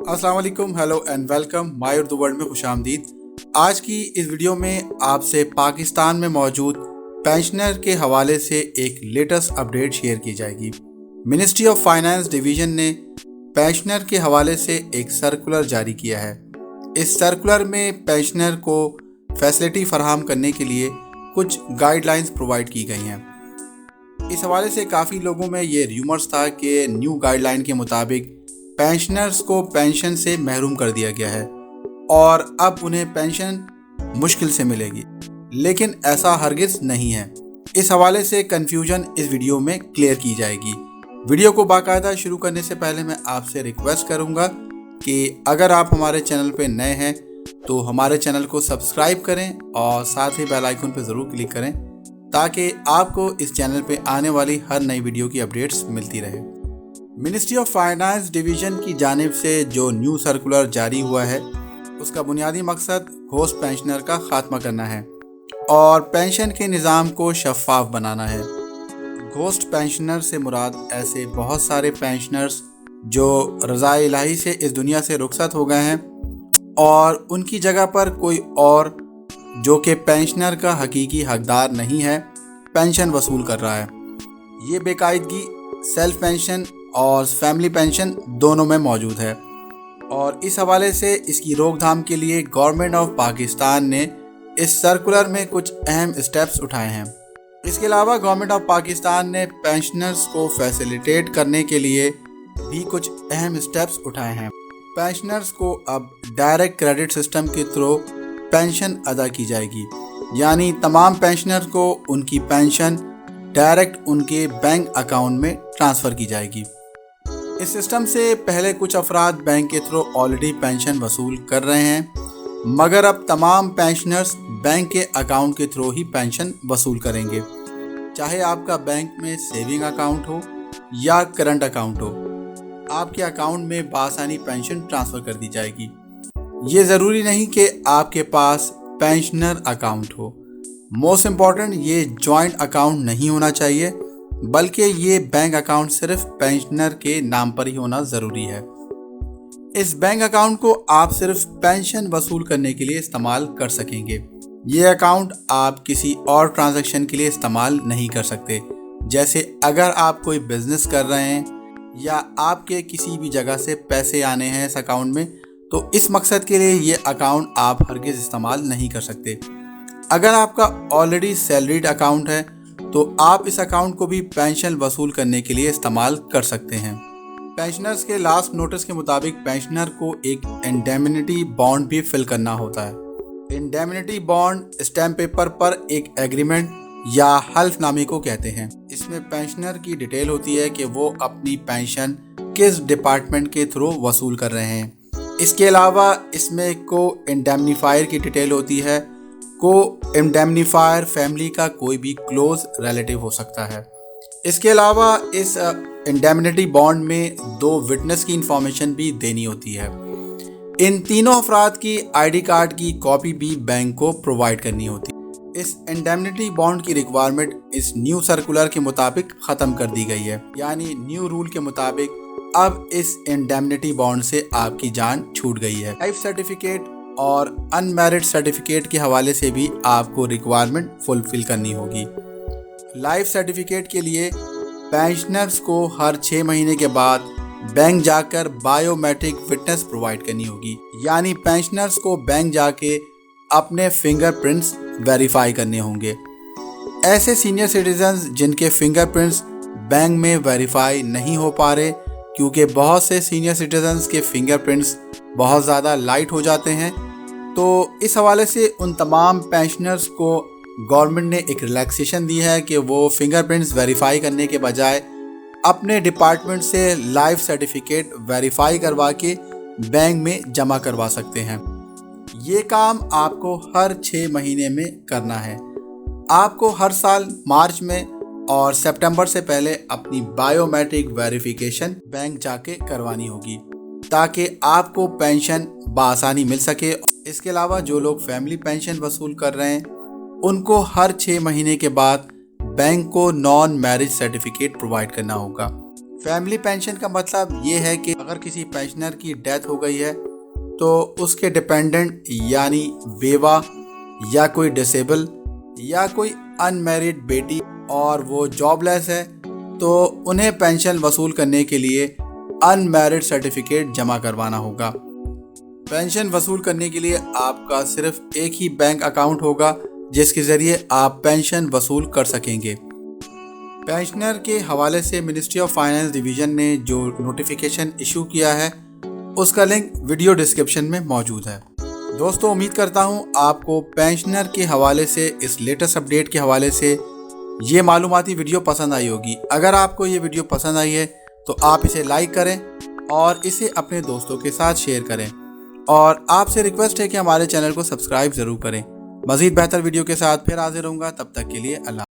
अस्सलाम वालेकुम, hello and welcome my Urdu world में खुशामदीद। आज की इस वीडियो में आपसे पाकिस्तान में मौजूद पेंशनर के हवाले से एक लेटेस्ट अपडेट शेयर की जाएगी। मिनिस्ट्री ऑफ फाइनेंस डिवीज़न ने पेंशनर के हवाले से एक सर्कुलर जारी किया है। इस सर्कुलर में पेंशनर को फैसिलिटी फराहम करने के लिए कुछ गाइडलाइंस प्रोवाइड की गई हैं। इस हवाले से काफ़ी लोगों में ये र्यूमर्स था कि न्यू गाइडलाइन के मुताबिक पेंशनर्स को पेंशन से महरूम कर दिया गया है और अब उन्हें पेंशन मुश्किल से मिलेगी, लेकिन ऐसा हरगिज़ नहीं है। इस हवाले से कन्फ्यूजन इस वीडियो में क्लियर की जाएगी। वीडियो को बाकायदा शुरू करने से पहले मैं आपसे रिक्वेस्ट करूंगा कि अगर आप हमारे चैनल पे नए हैं तो हमारे चैनल को सब्सक्राइब करें और साथ ही बेल आइकन पर ज़रूर क्लिक करें ताकि आपको इस चैनल पे आने वाली हर नई वीडियो की अपडेट्स मिलती रहे। मिनिस्ट्री ऑफ फाइनेंस डिवीज़न की जानिब से जो न्यू सर्कुलर जारी हुआ है उसका बुनियादी मकसद घोस्ट पेंशनर का खात्मा करना है और पेंशन के निज़ाम को शफाफ बनाना है। घोस्ट पेंशनर से मुराद ऐसे बहुत सारे पेंशनर्स जो रज़ाए इलाही से इस दुनिया से रुखसत हो गए हैं और उनकी जगह पर कोई और जो कि पेंशनर का हकीकी हकदार नहीं है पेंशन वसूल कर रहा है। ये बेकायदगी सेल्फ पेंशन और फैमिली पेंशन दोनों में मौजूद है और इस हवाले से इसकी रोकथाम के लिए गवर्नमेंट ऑफ पाकिस्तान ने इस सर्कुलर में कुछ अहम स्टेप्स उठाए हैं। इसके अलावा गवर्नमेंट ऑफ पाकिस्तान ने पेंशनर्स को फैसिलिटेट करने के लिए भी कुछ अहम स्टेप्स उठाए हैं। पेंशनर्स को अब डायरेक्ट क्रेडिट सिस्टम के थ्रू पेंशन अदा की जाएगी, यानी तमाम पेंशनर को उनकी पेंशन डायरेक्ट उनके बैंक अकाउंट में ट्रांसफ़र की जाएगी। इस सिस्टम से पहले कुछ अफराद बैंक के थ्रू ऑलरेडी पेंशन वसूल कर रहे हैं, मगर अब तमाम पेंशनर्स बैंक के अकाउंट के थ्रू ही पेंशन वसूल करेंगे, चाहे आपका बैंक में सेविंग अकाउंट हो या करंट अकाउंट हो। आपके अकाउंट में बासानी पेंशन ट्रांसफ़र कर दी जाएगी। ये ज़रूरी नहीं कि आपके पास पेंशनर अकाउंट हो। मोस्ट इम्पॉर्टेंट, ये जॉइंट अकाउंट नहीं होना चाहिए, बल्कि ये बैंक अकाउंट सिर्फ पेंशनर के नाम पर ही होना ज़रूरी है। इस बैंक अकाउंट को आप सिर्फ पेंशन वसूल करने के लिए इस्तेमाल कर सकेंगे। ये अकाउंट आप किसी और ट्रांजैक्शन के लिए इस्तेमाल नहीं कर सकते, जैसे अगर आप कोई बिज़नेस कर रहे हैं या आपके किसी भी जगह से पैसे आने हैं इस अकाउंट में, तो इस मकसद के लिए ये अकाउंट आप हरगिज़ इस्तेमाल नहीं कर सकते। अगर आपका ऑलरेडी सैलरीड अकाउंट है तो आप इस अकाउंट को भी पेंशन वसूल करने के लिए इस्तेमाल कर सकते हैं। पेंशनर्स के लास्ट नोटिस के मुताबिक पेंशनर को एक इंडेमनिटी बॉन्ड भी फिल करना होता है। इंडेमनिटी बॉन्ड स्टैम्प पेपर पर एक एग्रीमेंट या हल्फनामे को कहते हैं। इसमें पेंशनर की डिटेल होती है कि वो अपनी पेंशन किस डिपार्टमेंट के थ्रू वसूल कर रहे हैं। इसके अलावा इसमें को इंडेमनीफायर की डिटेल होती है। को इंडेमनीफायर फैमिली का कोई भी क्लोज रिलेटिव हो सकता है। इसके अलावा इस इंडेमनिटी बॉन्ड में 2 विटनेस की इंफॉर्मेशन भी देनी होती है। इन तीनों अफराद की आईडी कार्ड की कॉपी भी बैंक को प्रोवाइड करनी होती है। इस इंडेमनिटी बॉन्ड की रिक्वायरमेंट इस न्यू सर्कुलर के मुताबिक ख़त्म कर दी गई है, यानी न्यू रूल के मुताबिक अब इस इंडेमनिटी बॉन्ड से आपकी जान छूट गई है। लाइफ सर्टिफिकेट और अनमैरिड सर्टिफिकेट के हवाले से भी आपको रिक्वायरमेंट फुलफिल करनी होगी। लाइफ सर्टिफिकेट के लिए पेंशनर्स को हर 6 महीने के बाद बैंक जाकर बायोमेट्रिक फिटनेस प्रोवाइड करनी होगी, यानी पेंशनर्स को बैंक जाके अपने फिंगरप्रिंट्स वेरीफाई करने होंगे। ऐसे सीनियर सिटीजन्स जिनके फिंगरप्रिंट्स बैंक में वेरीफाई नहीं हो पा रहे, क्योंकि बहुत से सीनियर सिटीजन्स के फिंगरप्रिंट्स बहुत ज़्यादा लाइट हो जाते हैं, तो इस हवाले से उन तमाम पेंशनर्स को गवर्नमेंट ने एक रिलैक्सेशन दी है कि वो फिंगरप्रिंट्स वेरीफाई करने के बजाय अपने डिपार्टमेंट से लाइफ सर्टिफिकेट वेरीफाई करवा के बैंक में जमा करवा सकते हैं। ये काम आपको हर 6 महीने में करना है। आपको हर साल मार्च में और सितंबर से पहले अपनी बायोमेट्रिक वेरिफिकेशन बैंक जाके करवानी होगी ताकि आपको पेंशन बआसानी मिल सके। इसके अलावा जो लोग फैमिली पेंशन वसूल कर रहे हैं उनको हर 6 महीने के बाद बैंक को नॉन मैरिज सर्टिफिकेट प्रोवाइड करना होगा। फैमिली पेंशन का मतलब ये है कि اگر کسی پینشنر کی ڈیتھ ہو گئی ہے تو اس کے ڈیپینڈنٹ یعنی بیوہ یا کوئی ڈسیبل یا کوئی ان میرڈ بیٹی اور وہ جاب لیس ہے تو انہیں پینشن وصول کرنے کے لیے ان میرڈ سرٹیفکیٹ جمع کروانا ہوگا۔ پینشن وصول کرنے کے لیے آپ کا صرف ایک ہی بینک اکاؤنٹ ہوگا جس کے ذریعے آپ پینشن وصول کر سکیں گے۔ پینشنر کے حوالے سے منسٹری آف فائنانس ڈویژن نے جو نوٹیفیکیشن ایشو کیا ہے اس کا لنک ویڈیو ڈسکرپشن میں موجود ہے۔ دوستو امید کرتا ہوں آپ کو پینشنر کے حوالے سے اس لیٹسٹ اپڈیٹ کے حوالے سے یہ معلوماتی ویڈیو پسند آئی ہوگی۔ اگر آپ کو یہ ویڈیو پسند آئی ہے تو آپ اسے لائک کریں اور اسے اپنے دوستوں کے ساتھ شیئر کریں، اور آپ سے ریکویسٹ ہے کہ ہمارے چینل کو سبسکرائب ضرور کریں۔ مزید بہتر ویڈیو کے ساتھ پھر حاضر ہوں گا، تب تک کے لیے اللہ۔